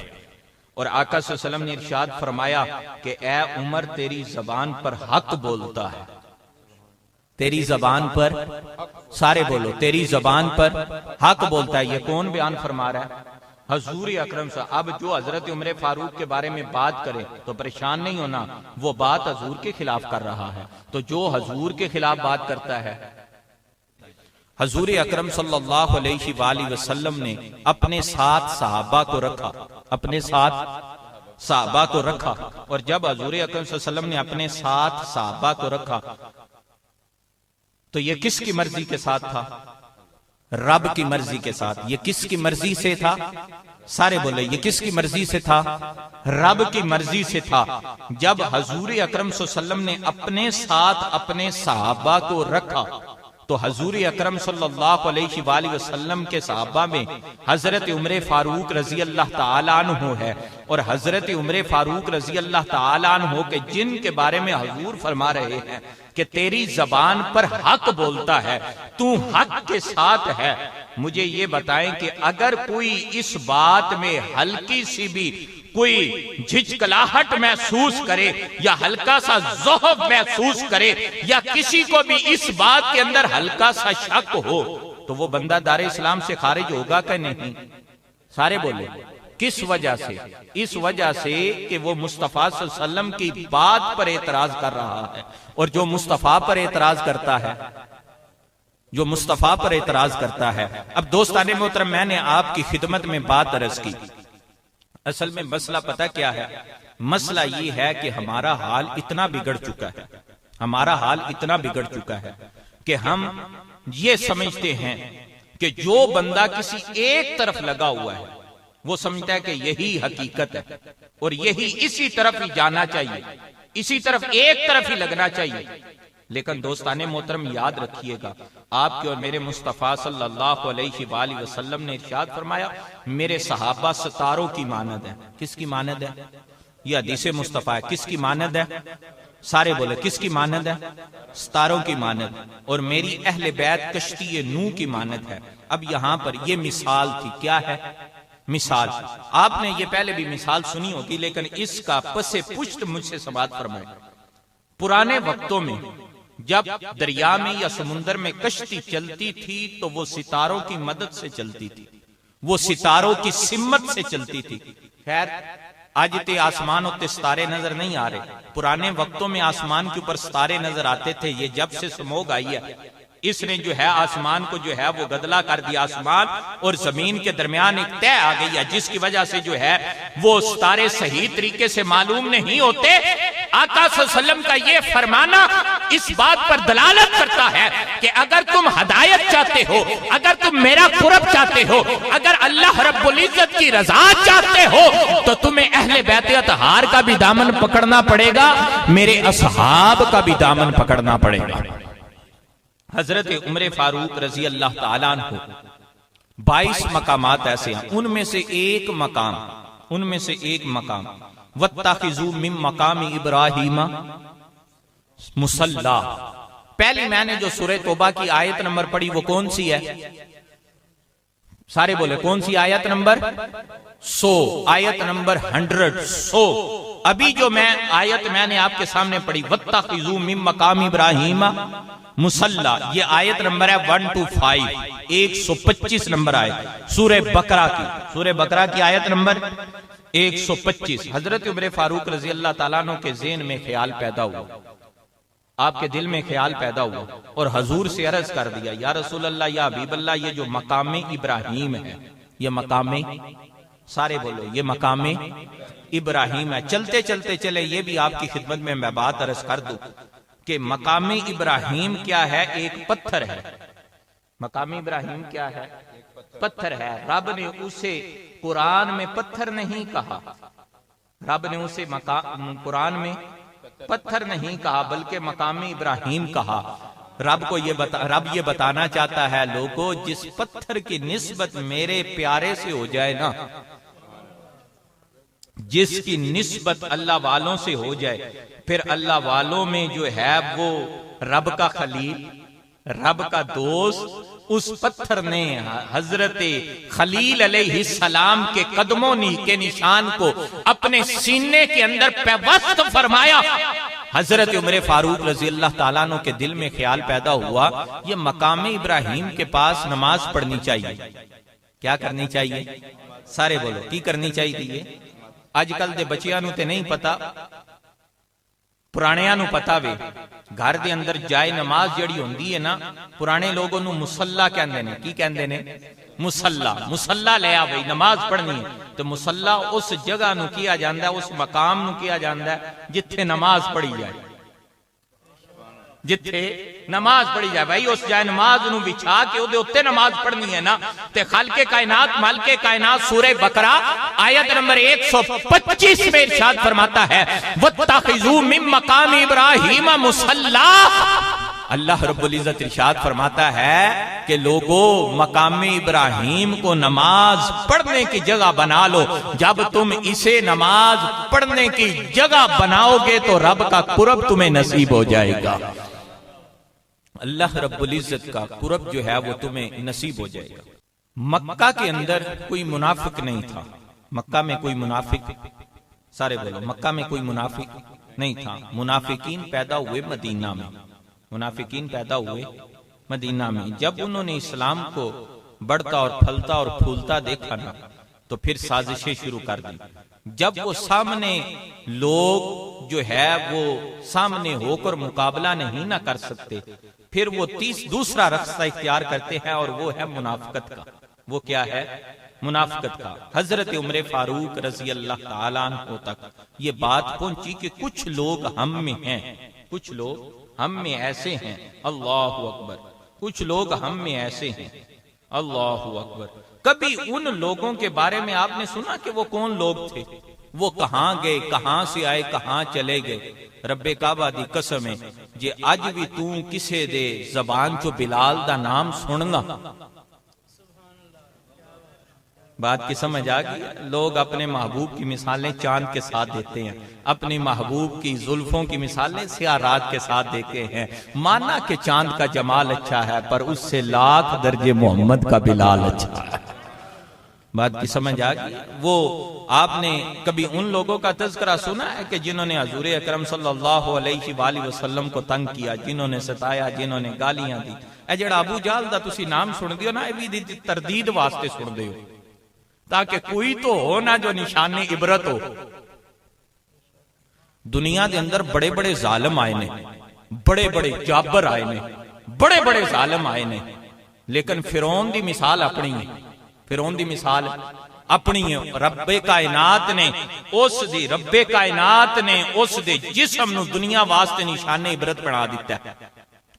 اور آقا صلی اللہ علیہ وسلم نے ارشاد فرمایا کہ اے عمر تیری زبان پر حق بولتا ہے، تیری زبان پر، سارے بولو، تیری زبان پر حق بولتا ہے۔ یہ کون بیان فرما رہا ہے؟ حضور اکرم صلی اللہ علیہ وسلم۔ اب جو حضرت عمر فاروق کے بارے میں بات کرے تو پریشان نہیں ہونا، وہ بات حضور کے خلاف کر رہا ہے۔ تو جو حضور کے خلاف بات کرتا ہے، حضور اکرم صلی اللہ علیہ وآلہ وسلم نے اپنے ساتھ صحابہ کو رکھا، اپنے ساتھ صحابہ کو رکھا، اور جب حضور اکرم صلی اللہ علیہ وسلم نے اپنے ساتھ صحابہ کو رکھا تو یہ کس کی مرضی کے ساتھ تھا؟ رب کی مرضی کے ساتھ۔ یہ کس کی مرضی سے تھا؟ سارے بولے، یہ کس کی مرضی سے تھا؟ رب کی مرضی سے تھا۔ جب حضور اکرم صلی اللہ علیہ وسلم نے اپنے ساتھ اپنے صحابہ کو رکھا تو حضور اکرم صلی اللہ علیہ وآلہ وسلم کے صحابہ میں حضرت عمر فاروق رضی اللہ تعالیٰ عنہ ہے، اور حضرت عمر فاروق رضی اللہ تعالیٰ عنہ کے جن کے بارے میں حضور فرما رہے ہیں کہ تیری زبان پر حق بولتا ہے، تو حق کے ساتھ ہے۔ مجھے یہ بتائیں کہ اگر کوئی اس بات میں ہلکی سی بھی کوئی جھجکلاہٹ محسوس کرے یا ہلکا سا ذوق محسوس کرے یا کسی کو بھی اس بات کے اندر ہلکا سا شک ہو تو وہ بندہ دار اسلام سے خارج ہوگا کہ نہیں؟ سارے بولے، کس وجہ سے؟ اس وجہ سے کہ وہ مصطفیٰ صلی اللہ علیہ وسلم کی بات پر اعتراض کر رہا ہے، اور جو مصطفیٰ پر اعتراض کرتا ہے، جو مصطفیٰ پر اعتراض کرتا ہے۔ اب دوستان محترم، میں نے آپ کی خدمت میں بات عرض کی، اصل میں مسئلہ پتہ کیا ہے؟ مسئلہ یہ ہے کہ ہمارا حال اتنا بگڑ چکا ہے، ہمارا حال اتنا بگڑ چکا ہے کہ ہم یہ سمجھتے ہیں کہ جو بندہ کسی ایک طرف لگا ہوا ہے وہ سمجھتا ہے کہ یہی حقیقت ہے، اور یہی اسی طرف ہی جانا چاہیے، اسی طرف ایک طرف ہی لگنا چاہیے۔ لیکن دوستان محترم یاد رکھیے گا، آپ کے اور میرے مصطفیٰ صلی اللہ علیہ وآلہ وسلم نے ارشاد فرمایا میرے صحابہ ستاروں کی مانند ہیں۔ کس کی مانند ہے؟ یہ حدیث مصطفیٰ ہے۔ کس کی مانند ہے؟ سارے بولے، کس کی مانند ہے؟ ستاروں کی مانند۔ اور میری اہل بیت کشتی نوح کی مانند ہے۔ اب یہاں پر یہ مثال تھی، کیا ہے؟ مثال۔ آپ نے یہ پہلے بھی مثال سنی ہوتی، لیکن اس کا پس پشت مجھ سے سماعت فرمائے۔ پرانے وقتوں میں جب دریا میں یا سمندر میں کشتی چلتی تھی تو وہ ستاروں کی مدد سے چلتی تھی، وہ ستاروں کی سمت سے چلتی تھی۔ خیر، آج تے آسمان ہوتے ستارے نظر نہیں آ رہے، پرانے وقتوں میں آسمان کے اوپر ستارے نظر آتے تھے۔ یہ جب سے سموگ آئی ہے، اس نے جو ہے آسمان کو جو ہے وہ گدلا کر دیا، آسمان اور زمین کے درمیان ایک طے آ گئی ہے، جس کی وجہ سے جو ہے وہ ستارے صحیح طریقے سے معلوم نہیں ہوتے۔ آقا صلی اللہ علیہ وسلم کا یہ فرمانا اس بات پر دلالت کرتا ہے کہ اگر تم ہدایت چاہتے ہو، اگر تم میرا قرب چاہتے ہو، اگر اللہ رب العزت کی رضا چاہتے ہو تو تمہیں اہل بیت اطہار کا بھی دامن پکڑنا پڑے گا، میرے اصحاب کا بھی دامن پکڑنا پڑے گا۔ حضرت عمر فاروق رضی اللہ تعالیٰ عنہ 22 مقامات ایسے ہیں، ان میں سے ایک مقام وَاتَّخِذُوا مِن مَقَامِ إِبْرَاهِيمَ مُصَلَّى۔ پہلی میں نے جو سورہ توبہ کی آیت نمبر پڑھی وہ کون سی ہے؟ سارے بولے، کون سی آیت نمبر؟ 100، آیت نمبر 100۔ ابھی جو آیت میں نے آپ کے سامنے پڑھی وَاتَّخِذُوا مِن مَقَامِ إِبْرَاهِيمَ مصلی، یہ آیت نمبر ہے 125، 125 نمبر آیت سورہ بقرہ کی آیت نمبر 125۔ حضرت عمر فاروق رضی اللہ تعالیٰ عنہ کے ذہن میں خیال پیدا ہوا، آپ کے دل میں خیال پیدا ہوا، اور حضور سے عرض کر دیا، یا رسول اللہ، یا حبیب اللہ، یہ جو مقام ابراہیم ہے، یہ مقام، سارے بولو، یہ مقام ابراہیم ہے۔ چلتے چلتے چلے یہ بھی آپ کی خدمت میں بات عرض کر دوں کہ مقام ابراہیم کیا ہے؟ ایک پتھر ہے۔ مقام ابراہیم کیا ہے؟ پتھر ہے۔ رب نے اسے قرآن میں پتھر نہیں کہا، رب نے اسے قرآن میں پتھر نہیں کہا بلکہ مقام ابراہیم کہا۔ رب یہ بتانا چاہتا ہے لوگوں، جس پتھر کی نسبت میرے پیارے سے ہو جائے نا، جس کی نسبت اللہ والوں سے ہو جائے، پھر اللہ والوں میں جو ہے وہ رب کا خلیل، رب کا دوست اس پتھر نے حضرت خلیل علیہ السلام کے قدموں کے نشان کو اپنے سینے کے اندر پیوست فرمایا۔ حضرت عمر فاروق رضی اللہ تعالیٰ عنہ کے دل میں خیال پیدا ہوا، یہ مقام ابراہیم کے پاس نماز پڑھنی چاہیے۔ کیا کرنی چاہیے؟ سارے بولو کی کرنی چاہیے؟ آج کل دے بچیاں نو تے نہیں پتا، پرانیاں نو پتا وے۔ گھر دے اندر جائے نماز جڑی ہوندی ہے نا، پرانے لوگوں نو مصلا کہندے نے۔ کی کہندے نے؟ مصلا۔ مصلا لے آوے نماز پڑھنی ہے تو مصلا اس جگہ نو کیا جاندا ہے، اس مقام نو کیا جاندا ہے جتھے نماز پڑھی جائے، جتھے نماز پڑھی جائے۔ بھائی اس جائے نماز نو بچھا کے او دے اوتے نماز پڑھنی ہے نا۔ تے خالق کائنات مالک کائنات سورہ بقرہ آیت نمبر 125 میں ارشاد فرماتا ہے وَاتَّخِذُوا مِن مَّقَامِ إِبْرَاهِيمَ مُصَلًّى۔ اللہ رب العزت ارشاد فرماتا ہے کہ لوگوں مقام ابراہیم کو نماز پڑھنے کی جگہ بنا لو۔ جب تم اسے نماز پڑھنے کی جگہ بناؤ گے تو رب کا قرب تمہیں نصیب ہو جائے گا۔ اللہ رب العزت کا قرب جو ہے وہ تمہیں نصیب ہو جائے گا۔ مکہ کے اندر کوئی منافق نہیں تھا۔ مکہ میں کوئی منافق، سارے بولو، مکہ میں کوئی منافق نہیں تھا۔ منافقین پیدا ہوئے مدینہ میں، منافقین پیدا ہوئے مدینہ میں۔ جب انہوں نے اسلام کو بڑھتا اور پھلتا اور پھولتا دیکھا نا تو پھر سازشیں شروع کر دی۔ جب وہ سامنے لوگ جو ہے وہ سامنے ہو کر مقابلہ نہیں نہ کر سکتے، پھر وہ دوسرا راستہ اختیار کرتے ہیں اور وہ ہے منافقت کا۔ وہ کیا ہے؟ منافقت کا۔ حضرت عمر فاروق رضی اللہ تعالیٰ عنہ تک یہ بات پہنچی کہ کچھ لوگ ہم میں ہیں، کچھ لوگ ہم میں ایسے ہیں، اللہ اکبر، کچھ لوگ ہم میں ایسے ہیں، اللہ اکبر۔ کبھی ان لوگوں کے بارے میں آپ نے سنا کہ وہ کون لوگ تھے؟ وہ کہاں گئے، کہاں سے آئے، کہاں چلے گئے؟ رب کعبہ دی قسم ہے جے اج بھی تو کسے دے زبان چو بلال دا نام سننا، بات کی سمجھ آ گئی؟ لوگ اپنے محبوب کی مثالیں چاند کے ساتھ دیتے ہیں، اپنی محبوب کی زلفوں کی مثالیں سیاہ رات کے ساتھ دیتے ہیں۔ مانا کہ چاند کا جمال اچھا ہے پر اس سے لاکھ درجے محمد کا بلال اچھا ہے۔ بات کی سمجھ آ گئی؟ وہ آپ نے کبھی ان لوگوں کا تذکرہ سنا ہے کہ جنہوں نے حضور اکرم صلی اللہ علیہ وآلہ وسلم کو تنگ کیا، جنہوں نے ستایا، جنہوں نے گالیاں دی؟ اے جڑا ابو جہل دا تسی نام سن دیو نا، اے بھی تردید واسطے سن دیو تاکہ کوئی تو ہو نا جو نشان عبرت ہو۔ دنیا دے اندر بڑے بڑے ظالم آئے نے، بڑے بڑے جابر آئے نے، بڑے بڑے ظالم آئے نے، لیکن فرعون دی مثال اپنی ہے، فرعون دی مثال اپنی ہے۔ رب کائنات نے اس دے جسم نو دنیا واسطے نشان عبرت بنا دیتا ہے۔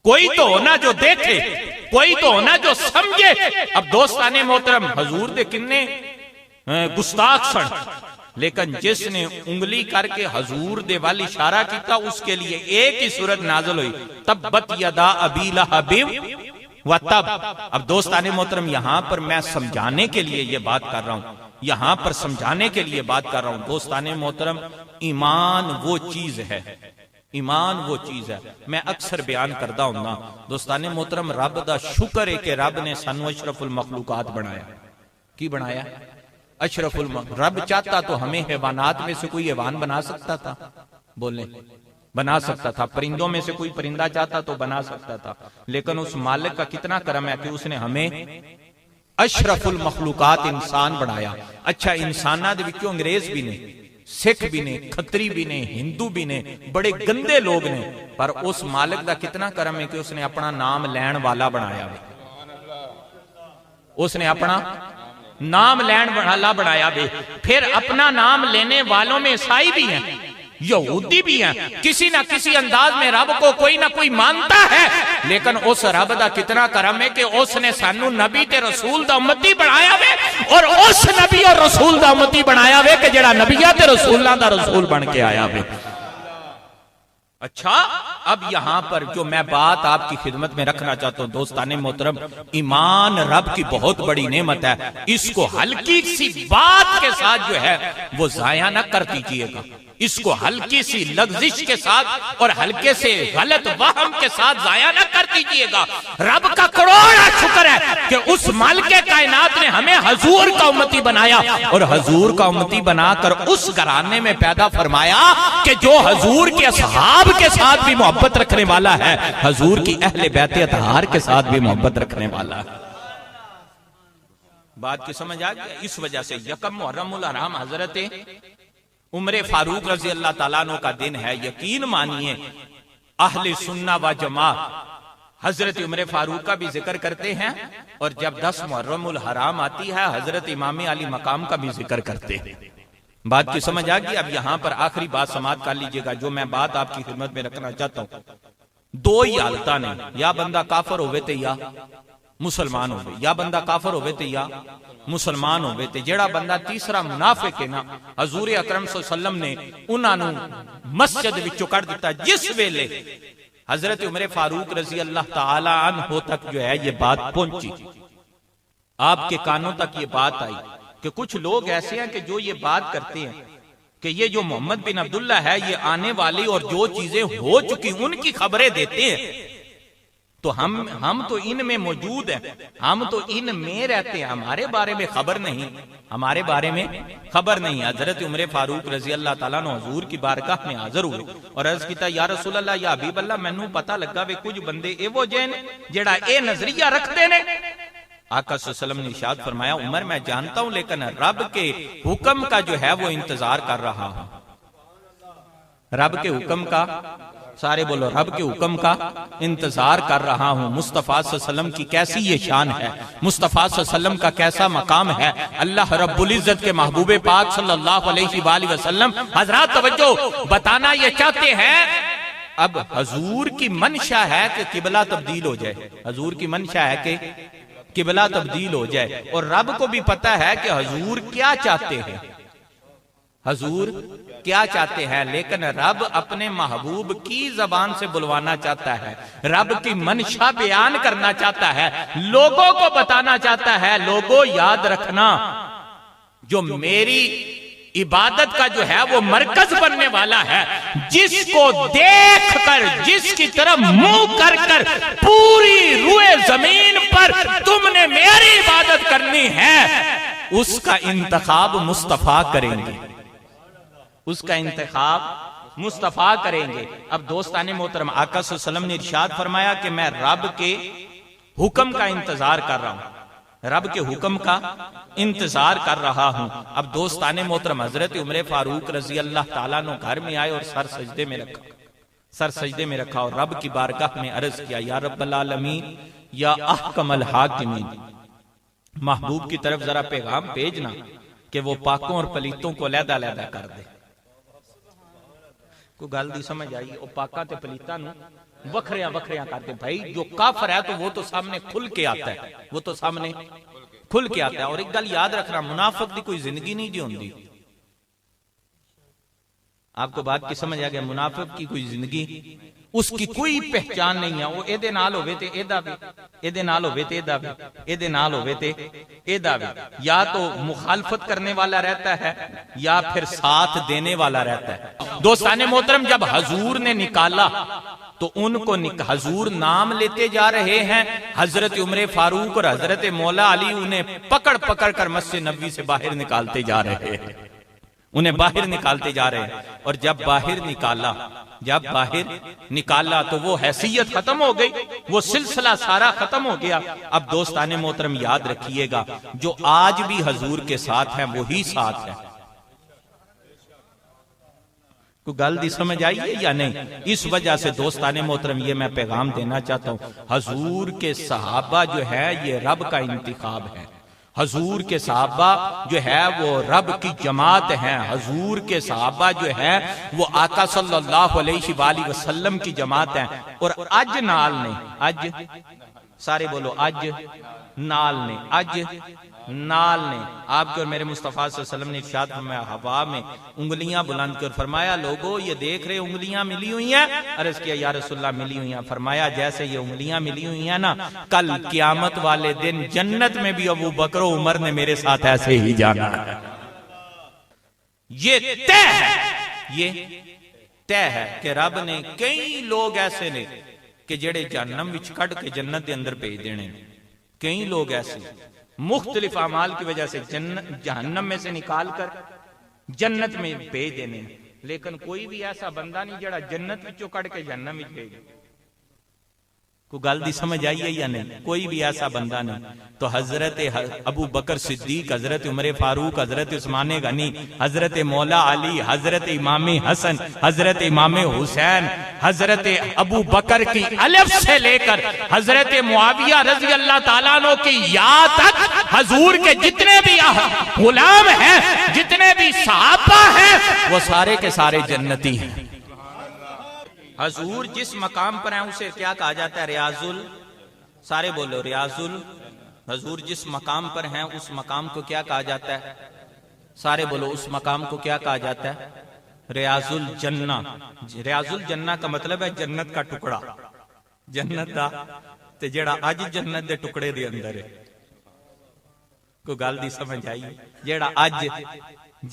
کوئی تو ہونا جو دیکھے، کوئی تو ہونا جو سمجھے۔ اب دوستانے محترم، حضور دے کنے گستاخ سن، لیکن جس نے انگلی کر کے حضور دے والی اشارہ کیتا اس کے لیے ایک ہی صورت نازل ہوئی، تبت یدا ابی لہب وتب۔ اب دوستانے محترم، یہاں پر میں سمجھانے کے لیے یہ بات کر رہا ہوں، یہاں پر سمجھانے کے لیے بات کر رہا ہوں۔ دوستانے محترم، ایمان وہ چیز ہے، ایمان وہ چیز ہے، میں اکثر بیان کرتا ہوں نا دوستانے محترم، رب دا شکر ہے کہ رب نے سانو اشرف المخلوقات بنایا۔ کی بنایا؟ اشرف المخلوقات۔ رب چاہتا تو ہمیں حیوانات میں سے کوئی حیوان بنا سکتا تھا، بولیں، بنا سکتا تھا۔ پرندوں میں سے کوئی پرندہ چاہتا تو بنا سکتا تھا، لیکن اس مالک کا کتنا کرم ہے کہ اس نے ہمیں اشرف المخلوقات انسان بنایا۔ اچھا، انسانات وچوں انگریز بھی نے، سکھ بھی نے، کھتری بھی نے، ہندو بھی نے، بڑے گندے لوگ نے، پر اس مالک دا کتنا کرم ہے کہ اس نے اپنا نام لین والا بنایا وے، اس نے اپنا نام لین والا بنایا وے۔ پھر اپنا نام لینے والوں میں عیسائی بھی ہیں، یہودی بھی ہیں، کسی نہ کسی انداز میں رب کو کوئی نہ کوئی مانتا ہے، لیکن اس رب دا کتنا کرم ہے کہ اس نے سانو نبی تے رسول دا امتی بنایا وے، اور اس نبی اور رسول دا امتی بنایا وے کہ جڑا نبیہ تے رسولاں دا رسول بن کے آیا وے۔ اچھا، اب یہاں پر جو میں بات آپ کی خدمت میں رکھنا چاہتا ہوں دوستان محترم، ایمان رب کی بہت بڑی نعمت ہے، اس کو ہلکی سی بات کے ساتھ جو ہے وہ ضائع نہ کر دیجیے گا، اس کو ہلکی سی لغزش کے ساتھ اور ہلکے سے غلط وہم کے ساتھ ضائع نہ کر دیجیے گا۔ رب کا کروڑا شکر ہے کہ اس مالک کائنات نے ہمیں حضور کا امتی بنایا، اور حضور کا امتی بنا کر اس گھرانے میں پیدا فرمایا کہ جو حضور کے اصحاب کے ساتھ بھی محبت رکھنے والا ہے، حضور کی اہل بیت اطہار کے ساتھ بھی محبت رکھنے والا ہے۔ بات کی سمجھ آ گئی؟ اس وجہ سے یکم محرم الحرام حضرت عمر فاروق رضی اللہ تعالیٰ عنہ کا دن ہے۔ یقین مانیے اہل سنہ و جماعت حضرت عمر فاروق کا بھی ذکر کرتے ہیں، اور جب 10 محرم الحرام آتی ہے حضرت امام علی مقام کا بھی ذکر کرتے ہیں۔ بات کی سمجھ آ گئی؟ اب یہاں پر آخری بات سماعت کر لیجئے گا جو میں بات آپ کی خدمت میں رکھنا چاہتا ہوں۔ دو ہی حالتاں نے، یا بندہ کافر ہوئے تے یا مسلمان ہوئے، یا بندہ کافر ہوئے تے یا مسلمان ہوئے تے۔ جیڑا بندہ تیسرا منافق ہے نا، حضور اکرم صلی اللہ علیہ وسلم نے انہاں نو مسجد وچوں کر دیتا جس ویلے حضرت عمر فاروق رضی اللہ تعالی عنہ تک جو ہے یہ بات پہنچی، آپ کے کانوں تک یہ بات آئی کہ کچھ لوگ ایسے ہیں کہ جو یہ بات کرتے ہیں کہ یہ جو محمد بن عبداللہ ہے یہ آنے والی اور جو چیزیں ہو چکی ان کی خبریں دیتے ہیں، تو ہم تو ان میں موجود ہیں، ہم تو ان میں رہتے ہیں، ہمارے بارے میں خبر نہیں، ہمارے بارے میں خبر نہیں۔ حضرت عمر فاروق رضی اللہ تعالیٰ عنہ حضور کی بارگاہ میں حاضر ہوئے اور عرض کیتا یا رسول اللہ یا حبیب اللہ مینوں پتہ لگا وے کچھ بندے اے وہ جے نے جیڑا اے نظریہ رکھتے نے۔ آقا صلی اللہ علیہ وسلم نے ارشاد فرمایا عمر میں جانتا ہوں لیکن رب کے حکم کا جو ہے وہ انتظار کر رہا ہوں۔ رب کے حکم کا، سارے بولو، رب کے حکم کا انتظار کر رہا ہوں۔ مصطفیٰ صلی اللہ علیہ وسلم کی کیسی یہ شان ہے، مصطفیٰ صلی اللہ علیہ وسلم کا کیسا مقام ہے، اللہ رب العزت کے محبوب پاک صلی اللہ علیہ وآلہ وسلم حضرات توجہ بتانا یہ چاہتے ہیں۔ اب حضور کی منشا ہے کہ قبلہ تبدیل ہو جائے، حضور کی منشا ہے کہ قبلہ تبدیل ہو جائے، اور رب کو بھی پتہ ہے کہ حضور کیا چاہتے ہیں، حضور کیا چاہتے ہیں، لیکن رب اپنے محبوب کی زبان سے بلوانا چاہتا ہے، رب کی منشا بیان کرنا چاہتا ہے، لوگوں کو بتانا چاہتا ہے لوگوں یاد رکھنا جو میری عبادت کا جو ہے وہ مرکز بننے والا ہے، جس کو دیکھ کر، جس کی طرف منہ کر کر پوری روئے زمین پر تم نے میری عبادت کرنی ہے، اس کا انتخاب مصطفیٰ کریں گے، اس کا انتخاب مصطفیٰ کریں گے۔ اب دوستان محترم آقا صلی اللہ علیہ وسلم نے ارشاد فرمایا کہ میں رب کے حکم کا انتظار کر رہا ہوں، رب کے حکم کا انتظار کر رہا ہوں۔ اب دوستان محترم حضرت عمر فاروق رضی اللہ تعالیٰ عنہ گھر میں آئے اور سر سجدے میں رکھا، سر سجدے میں رکھا اور رب کی بارگاہ میں عرض کیا یا رب العالمین یا احکم الحاکمین، محبوب کی طرف ذرا پیغام بھیجنا کہ وہ پاکوں اور پلیتوں کو علیحدہ علیحدہ کر دے۔ کوئی گل دی سمجھ آئی؟ وہ پاکاں تے پلیتاں نو وکھریاں وکھریاں کرتے۔ بھائی جو کافر ہے تو وہ تو سامنے کھل کے آتا ہے، وہ تو سامنے کھل کے آتا ہے۔ اور ایک گل یاد رکھنا، منافق دی کوئی زندگی نہیں جی ہوندی، آپ کو بات کی سمجھ آ گیا، منافق کی کوئی زندگی، اس کی کوئی پہچان نہیں ہے، وہ اے دے نال ہوے تے اے دا وے، اے دے نال ہوے تے اے دا وے، اے دے نال ہوے تے اے دا وے، یا تو مخالفت کرنے والا رہتا ہے یا پھر ساتھ دینے والا رہتا ہے۔ دوستان محترم جب حضور نے نکالا تو ان کو حضور نام لیتے جا رہے ہیں، حضرت عمر فاروق اور حضرت مولا علی انہیں پکڑ پکڑ کر مسجد نبوی سے باہر نکالتے جا رہے ہیں، انہیں باہر نکالتے جا رہے ہیں۔ اور جب باہر نکالا تو وہ حیثیت ختم ہو گئی، وہ سلسلہ سارا ختم ہو گیا۔ اب دوستان محترم یاد رکھیے گا جو آج بھی حضور کے ساتھ ہیں وہی ساتھ ہے۔ کوئی گل دی سمجھ آئی ہے یا نہیں؟ اس وجہ سے دوستان محترم یہ میں پیغام دینا چاہتا ہوں، حضور کے صحابہ جو ہے یہ رب کا انتخاب ہے، حضور کے صحابہ جو ہے وہ رب کی جماعت ہیں، حضور کے صحابہ جو ہے وہ آقا صلی اللہ علیہ وآلہ وسلم کی جماعت ہیں۔ اور اج نال نہیں، سارے بولو اج نال نے، اج نال نے۔ آپ کے اور میرے مصطفیٰ صلی اللہ علیہ وسلم نے ارشاد فرمایا، ہوا میں انگلیاں بلند کر فرمایا لوگو یہ دیکھ رہے انگلیاں ملی ہوئی ہیں؟ عرض کیا یا رسول اللہ ملی ہوئی ہیں۔ فرمایا جیسے یہ انگلیاں ملی ہوئی ہیں نا، کل قیامت والے دن جنت میں بھی ابو بکر و عمر نے میرے ساتھ ایسے ہی جانا ہے۔ یہ طے ہے، یہ طے ہے کہ رب نے کئی لوگ ایسے نے کہ جڑے جہنم وچ کڈ کے جنت دے اندر بھیج دینے، کئی لوگ ایسے مختلف اعمال کی وجہ سے جہنم میں سے نکال کر جنت میں بھیج دینے، لیکن کوئی بھی ایسا بندہ نہیں جڑا جنت وچوں کڈ کے جہنم وچ بھیج۔ کو گل دی سمجھ آئی ہے یا نہیں؟ کوئی بھی ایسا بندہ نہیں۔ تو حضرت ابو بکر صدیق، حضرت عمر فاروق، حضرت عثمان غنی، حضرت مولا علی، حضرت امام حسن، حضرت امام حسین، حضرت ابو بکر کی الف سے لے کر حضرت معاویہ رضی اللہ تعالیٰ عنہ کی یا تک حضور کے جتنے بھی غلام ہیں، جتنے بھی صحابہ ہیں، وہ سارے کے سارے جنتی ہیں۔ حضور جس مقام پر ہیں اسے کیا کہا جاتا ہے؟ ریاض سارے بولو ریاض حضور جس مقام پر ہیں اس مقام کو کیا کہا جاتا ہے؟ سارے بولو اس مقام کو کیا کہا جاتا ہے؟ ریاض الجنہ۔ ریاض الجنہ کا مطلب ہے جنت کا ٹکڑا، جنت دا تے جڑا اج جنت دے ٹکڑے دے اندر ہے۔ کوئی گل دی سمجھ آئی؟ جڑا اج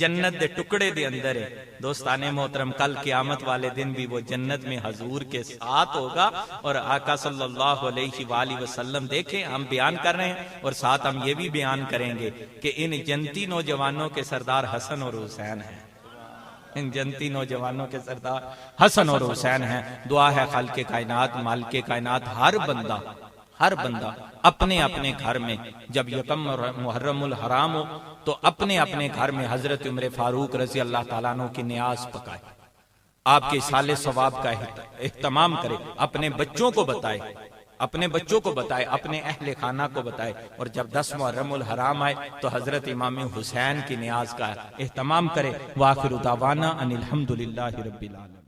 جنت دے ٹکڑے دے اندر ہے۔ دوستانے محترم کل قیامت والے دن بھی وہ جنت میں حضور کے ساتھ ہوگا، اور آقا صلی اللہ علیہ وآلہ وسلم دیکھیں ہم بیان کر رہے ہیں اور ساتھ ہم یہ بھی بیان کریں گے کہ ان جنتی نوجوانوں کے سردار حسن اور حسین ہیں، ان جنتی نوجوانوں کے سردار حسن اور حسین ہیں۔ دعا ہے خالق کائنات مالک کائنات ہر بندہ اپنے اپنے گھر میں جب یکم محرم الحرام ہو تو اپنے اپنے گھر میں حضرت عمر فاروق رضی اللہ تعالیٰ عنہ کی نیاز پکائے، آپ کے سال ثواب کا اہتمام کرے، اپنے بچوں کو بتائے، اپنے اہل خانہ کو بتائے، اور جب 10 محرم الحرام آئے تو حضرت امام حسین کی نیاز کا اہتمام کرے۔ وآخر دعوانا ان الحمدللہ رب العالمین۔